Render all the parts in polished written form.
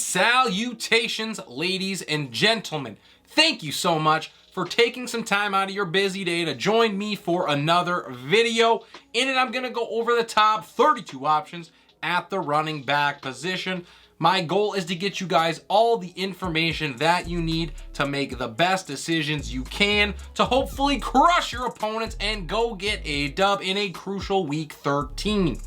Salutations, ladies and gentlemen. Thank you so much for taking some time out of your busy day to join me for another video. In it, I'm going to go over the top 32 options at the running back position. My goal is to get you guys all the information that you need to make the best decisions you can to hopefully crush your opponents and go get a dub in a crucial week 13.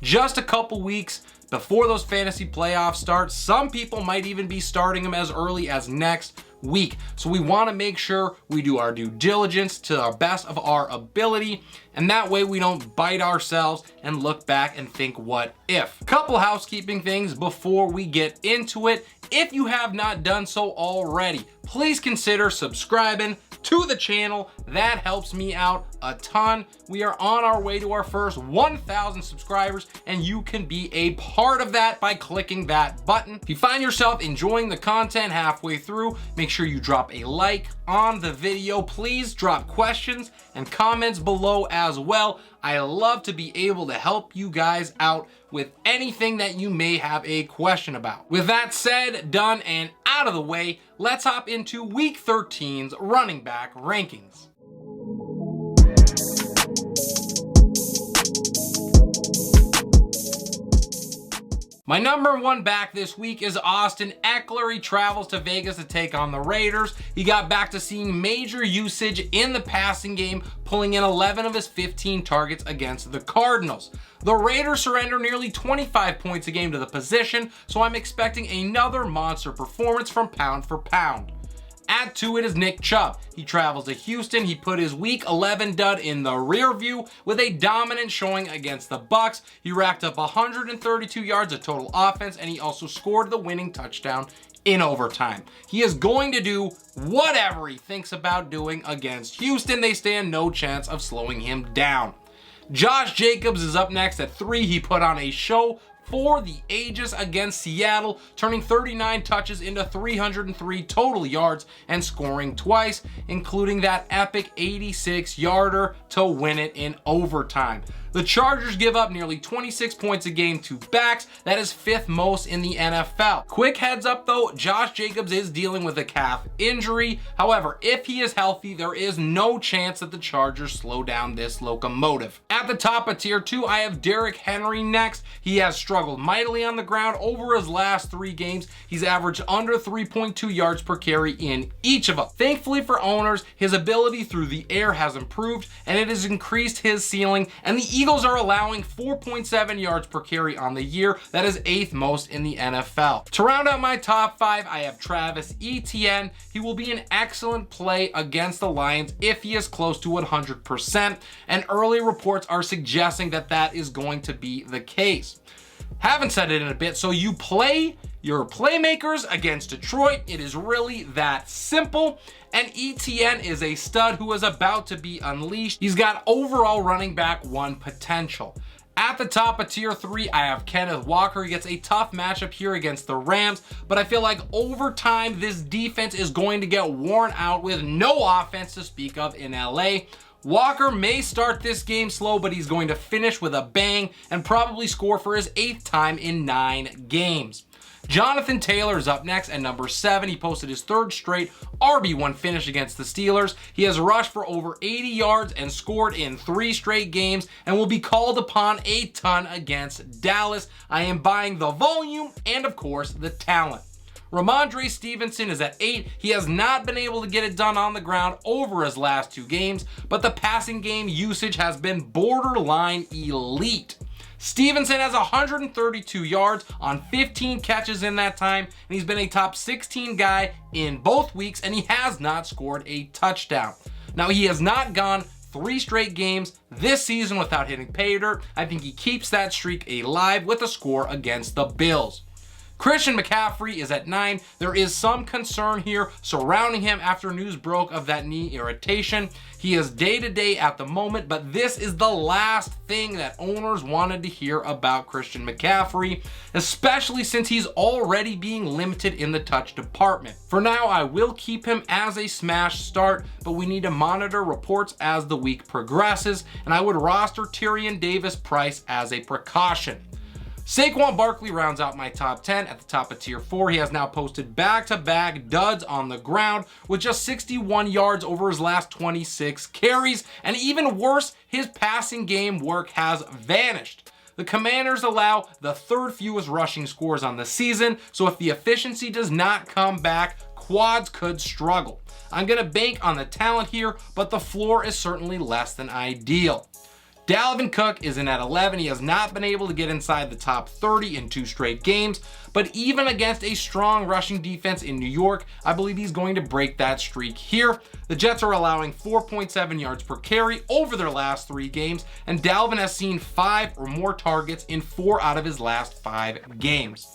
Just a couple weeks before those fantasy playoffs start. Some people might even be starting them as early as next week. So we want to make sure we do our due diligence to the best of our ability, and that way we don't bite ourselves and look back and think, what if? Couple housekeeping things before we get into it. If you have not done so already, please consider subscribing to the channel. That helps me out a ton. We are on our way to our first 1,000 subscribers, and you can be a part of that by clicking that button. If you find yourself enjoying the content halfway through, make sure you drop a like on the video. Please drop questions and comments below as well. I love to be able to help you guys out with anything that you may have a question about. With that said, done, and out of the way, let's hop into Week 13's running back rankings. My number one back this week is Austin Ekeler. He travels to Vegas to take on the Raiders. He got back to seeing major usage in the passing game, pulling in 11 of his 15 targets against the Cardinals. The Raiders surrender nearly 25 points a game to the position, so I'm expecting another monster performance from pound for pound. Add to it is Nick Chubb. He travels to Houston. He put his Week 11 dud in the rear view with a dominant showing against the Bucs. He racked up 132 yards of total offense, and he also scored the winning touchdown in overtime. He is going to do whatever he thinks about doing against Houston. They stand no chance of slowing him down. Josh Jacobs is up next at 3. He put on a show for the ages against Seattle, turning 39 touches into 303 total yards and scoring twice, including that epic 86-yarder to win it in overtime. The Chargers give up nearly 26 points a game to backs. That is 5th most in the NFL. Quick heads up though, Josh Jacobs is dealing with a calf injury. However, if he is healthy, there is no chance that the Chargers slow down this locomotive. At the top of tier 2, I have Derrick Henry next. He has struggled mightily on the ground over his last 3 games. He's averaged under 3.2 yards per carry in each of them. Thankfully for owners, his ability through the air has improved, and it has increased his ceiling, and the Eagles are allowing 4.7 yards per carry on the year. That is 8th most in the NFL. To round out my top 5, I have Travis Etienne. He will be an excellent play against the Lions if he is close to 100%, and early reports are suggesting that that is going to be the case. Haven't said it in a bit, so you play your playmakers against Detroit. It is really that simple. And Etienne is a stud who is about to be unleashed. He's got overall running back 1 potential. At the top of tier 3, I have Kenneth Walker. He gets a tough matchup here against the Rams, but I feel like over time, this defense is going to get worn out with no offense to speak of in LA. Walker may start this game slow, but he's going to finish with a bang and probably score for his 8th time in 9 games. Jonathan Taylor is up next at number 7. He posted his 3rd straight RB1 finish against the Steelers. He has rushed for over 80 yards and scored in 3 straight games and will be called upon a ton against Dallas. I am buying the volume and, of course, the talent. Rhamondre Stevenson is at 8. He has not been able to get it done on the ground over his last 2 games, but the passing game usage has been borderline elite. Stevenson has 132 yards on 15 catches in that time, and he's been a top 16 guy in both weeks, and he has not scored a touchdown. Now, he has not gone 3 straight games this season without hitting pay dirt. I think he keeps that streak alive with a score against the Bills. Christian McCaffrey is at 9. There is some concern here surrounding him after news broke of that knee irritation. He is day-to-day at the moment, but this is the last thing that owners wanted to hear about Christian McCaffrey, especially since he's already being limited in the touch department. For now, I will keep him as a smash start, but we need to monitor reports as the week progresses, and I would roster Tyrion Davis-Price as a precaution. Saquon Barkley rounds out my top 10 at the top of tier 4. He has now posted back-to-back duds on the ground with just 61 yards over his last 26 carries, and even worse, his passing game work has vanished. The Commanders allow the 3rd fewest rushing scores on the season, so if the efficiency does not come back, quads could struggle. I'm going to bank on the talent here, but the floor is certainly less than ideal. Dalvin Cook is in at 11. He has not been able to get inside the top 30 in 2 straight games, but even against a strong rushing defense in New York, I believe he's going to break that streak here. The Jets are allowing 4.7 yards per carry over their last 3 games, and Dalvin has seen 5 or more targets in 4 out of his last 5 games.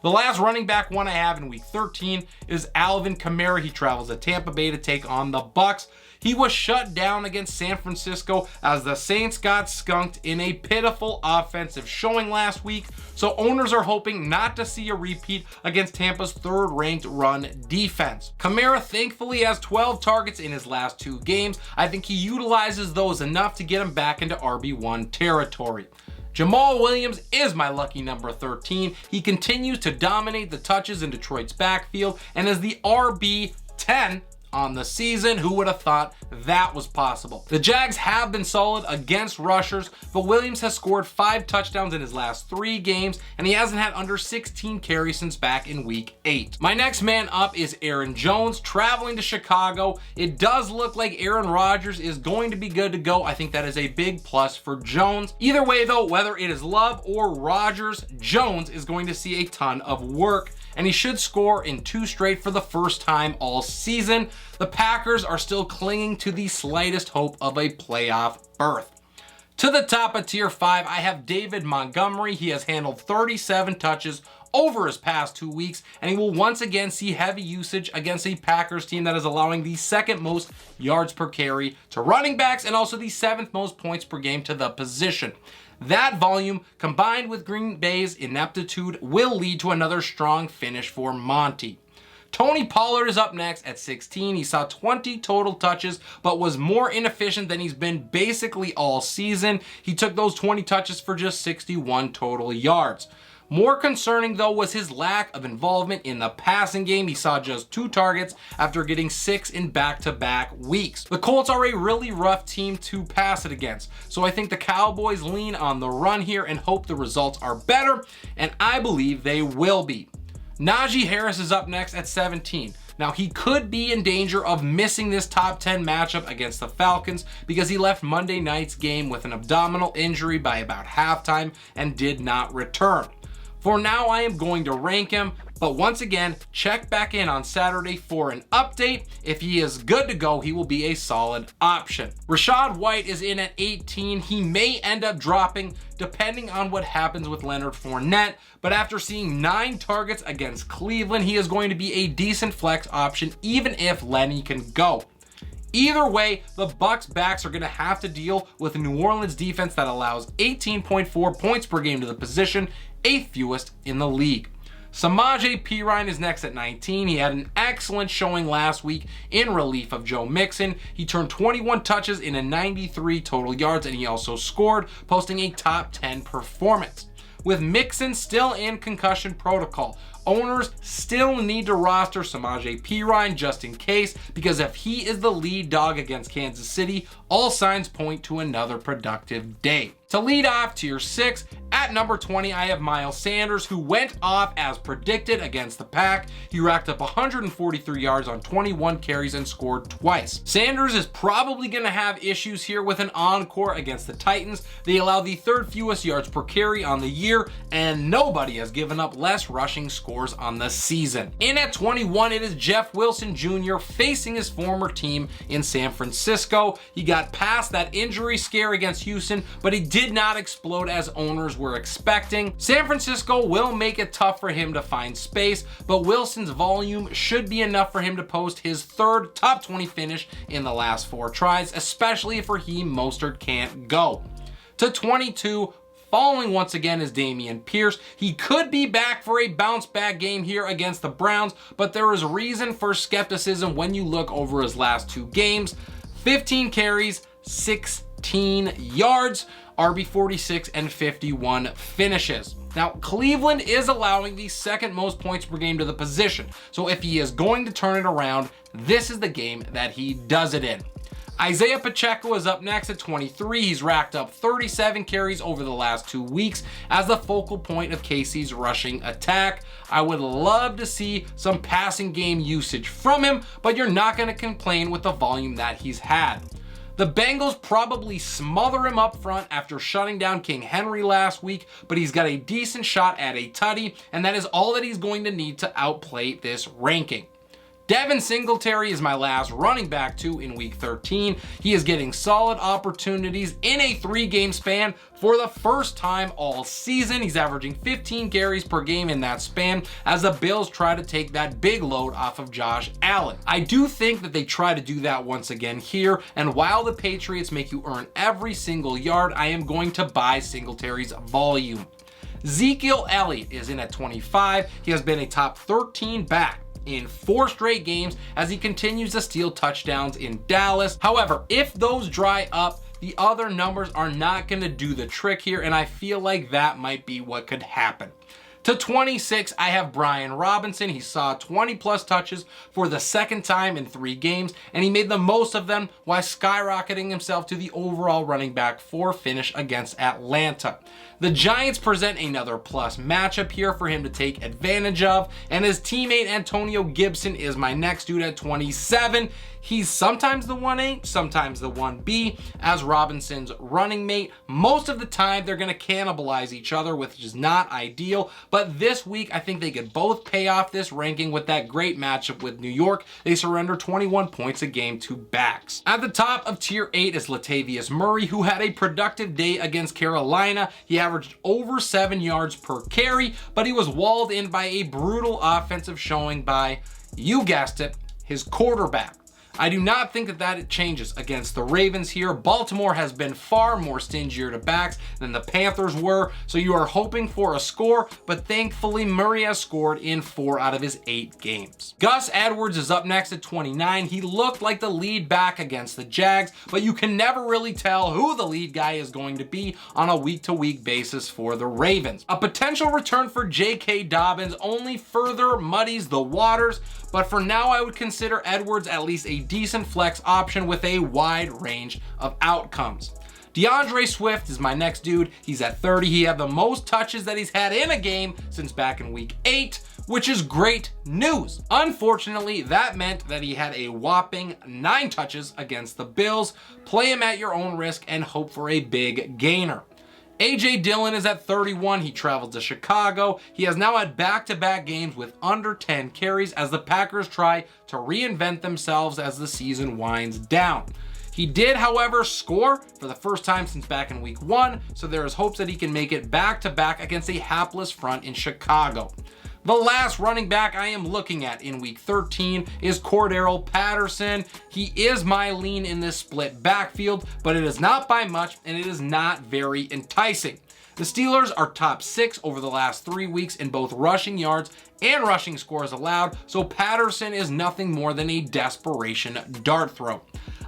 The last running back one I have in week 13 is Alvin Kamara. He travels to Tampa Bay to take on the Bucks. He was shut down against San Francisco as the Saints got skunked in a pitiful offensive showing last week, so owners are hoping not to see a repeat against Tampa's 3rd-ranked run defense. Kamara thankfully has 12 targets in his last 2 games. I think he utilizes those enough to get him back into RB1 territory. Jamaal Williams is my lucky number 13. He continues to dominate the touches in Detroit's backfield and is the RB10 on the season. Who would have thought that was possible? The Jags have been solid against rushers, but Williams has scored 5 touchdowns in his last 3 games, and he hasn't had under 16 carries since back in week 8. My next man up is Aaron Jones, traveling to Chicago. It does look like Aaron Rodgers is going to be good to go. I think that is a big plus for Jones. Either way though, whether it is Love or Rodgers, Jones is going to see a ton of work, and he should score in 2 straight for the first time all season. The Packers are still clinging to the slightest hope of a playoff berth. To the top of tier 5, I have David Montgomery. He has handled 37 touches over his past 2 weeks, and he will once again see heavy usage against a Packers team that is allowing the 2nd most yards per carry to running backs and also the 7th most points per game to the position. That volume, combined with Green Bay's ineptitude, will lead to another strong finish for Monty. Tony Pollard is up next at 16. He saw 20 total touches, but was more inefficient than he's been basically all season. He took those 20 touches for just 61 total yards. More concerning, though, was his lack of involvement in the passing game. He saw just 2 targets after getting 6 in back-to-back weeks. The Colts are a really rough team to pass it against, so I think the Cowboys lean on the run here and hope the results are better, and I believe they will be. Najee Harris is up next at 17. Now, he could be in danger of missing this top 10 matchup against the Falcons because he left Monday night's game with an abdominal injury by about halftime and did not return. For now, I am going to rank him, but once again, check back in on Saturday for an update. If he is good to go, he will be a solid option. Rachaad White is in at 18. He may end up dropping depending on what happens with Leonard Fournette, but after seeing 9 targets against Cleveland, he is going to be a decent flex option even if Lenny can go. Either way, the Bucs backs are going to have to deal with a New Orleans defense that allows 18.4 points per game to the position, 8th fewest in the league. Samaje Perine is next at 19. He had an excellent showing last week in relief of Joe Mixon. He turned 21 touches into 93 total yards, and he also scored, posting a top 10 performance. With Mixon still in concussion protocol, owners still need to roster Samaje Perine just in case, because if he is the lead dog against Kansas City, all signs point to another productive day. To lead off tier 6, at number 20, I have Miles Sanders, who went off as predicted against the Pack. He racked up 143 yards on 21 carries and scored twice. Sanders is probably going to have issues here with an encore against the Titans. They allow the 3rd fewest yards per carry on the year, and nobody has given up less rushing scores on the season. In at 21, it is Jeff Wilson Jr. facing his former team in San Francisco. He got past that injury scare against Houston, but he did not explode as owners were expecting. San Francisco will make it tough for him to find space, but Wilson's volume should be enough for him to post his 3rd top 20 finish in the last 4 tries, especially if Raheem Mostert can't go. To 22, following once again is Dameon Pierce. He could be back for a bounce back game here against the Browns, but there is reason for skepticism when you look over his last 2 games. 15 carries, 6 14 yards, RB 46 and 51 finishes. Now, Cleveland is allowing the second most points per game to the position. So if he is going to turn it around, this is the game that he does it in. Isiah Pacheco is up next at 23. He's racked up 37 carries over the last 2 weeks as the focal point of KC's rushing attack. I would love to see some passing game usage from him, but you're not going to complain with the volume that he's had. The Bengals probably smother him up front after shutting down King Henry last week, but he's got a decent shot at a tutty, and that is all that he's going to need to outplay this ranking. Devin Singletary is my last running back too in week 13. He is getting solid opportunities in a 3-game span for the first time all season. He's averaging 15 carries per game in that span as the Bills try to take that big load off of Josh Allen. I do think that they try to do that once again here, and while the Patriots make you earn every single yard, I am going to buy Singletary's volume. Ezekiel Elliott is in at 25. He has been a top 13 back in 4 straight games as he continues to steal touchdowns in Dallas. However, if those dry up, the other numbers are not going to do the trick here, and I feel like that might be what could happen. To 26, I have Brian Robinson. He saw 20 plus touches for the second time in 3 games, and he made the most of them while skyrocketing himself to the overall running back 4 finish against Atlanta. The Giants present another plus matchup here for him to take advantage of, and his teammate Antonio Gibson is my next dude at 27. He's sometimes the 1A, sometimes the 1B as Robinson's running mate. Most of the time, they're going to cannibalize each other, which is not ideal. But this week, I think they could both pay off this ranking with that great matchup with New York. They surrender 21 points a game to backs. At the top of tier 8 is Latavius Murray, who had a productive day against Carolina. He averaged over 7 yards per carry, but he was walled in by a brutal offensive showing by, you guessed it, his quarterback. I do not think that it changes against the Ravens here. Baltimore has been far more stingier to backs than the Panthers were, so you are hoping for a score, but thankfully Murray has scored in 4 out of his 8 games. Gus Edwards is up next at 29. He looked like the lead back against the Jags, but you can never really tell who the lead guy is going to be on a week-to-week basis for the Ravens. A potential return for J.K. Dobbins only further muddies the waters, but for now I would consider Edwards at least a decent flex option with a wide range of outcomes. DeAndre Swift is my next dude. He's at 30. He had the most touches that he's had in a game since back in week 8, which is great news. Unfortunately, that meant that he had a whopping 9 touches against the Bills. Play him at your own risk and hope for a big gainer. AJ Dillon is at 31. He traveled to Chicago. He has now had back-to-back games with under 10 carries as the Packers try to reinvent themselves as the season winds down. He did, however, score for the first time since back in week 1, so there is hopes that he can make it back-to-back against a hapless front in Chicago. The last running back I am looking at in week 13 is Cordarrelle Patterson. He is my lean in this split backfield, but it is not by much and it is not very enticing. The Steelers are top 6 over the last 3 weeks in both rushing yards and rushing scores allowed, so Patterson is nothing more than a desperation dart throw.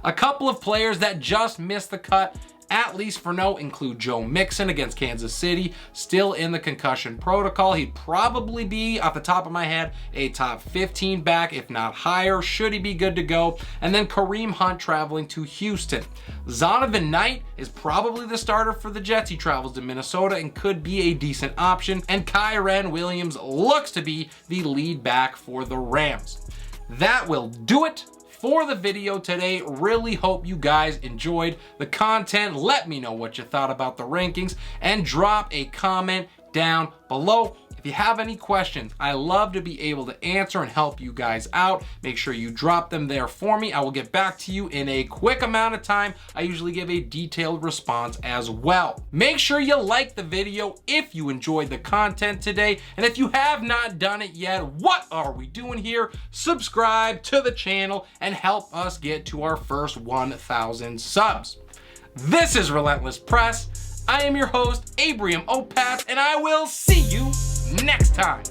A couple of players that just missed the cut, at least for now, include Joe Mixon against Kansas City, still in the concussion protocol. He'd probably be, off the top of my head, a top 15 back, if not higher, should he be good to go. And then Kareem Hunt traveling to Houston. Zonovan Knight is probably the starter for the Jets. He travels to Minnesota and could be a decent option. And Kyren Williams looks to be the lead back for the Rams. That will do it for the video today. Really hope you guys enjoyed the content. Let me know what you thought about the rankings and drop a comment down below. If you have any questions, I love to be able to answer and help you guys out. Make sure you drop them there for me. I will get back to you in a quick amount of time. I usually give a detailed response as well. Make sure you like the video if you enjoyed the content today. And if you have not done it yet, what are we doing here? Subscribe to the channel and help us get to our first 1,000 subs. This is Relentless Press. I am your host, Abraham Opats, and I will see you next time.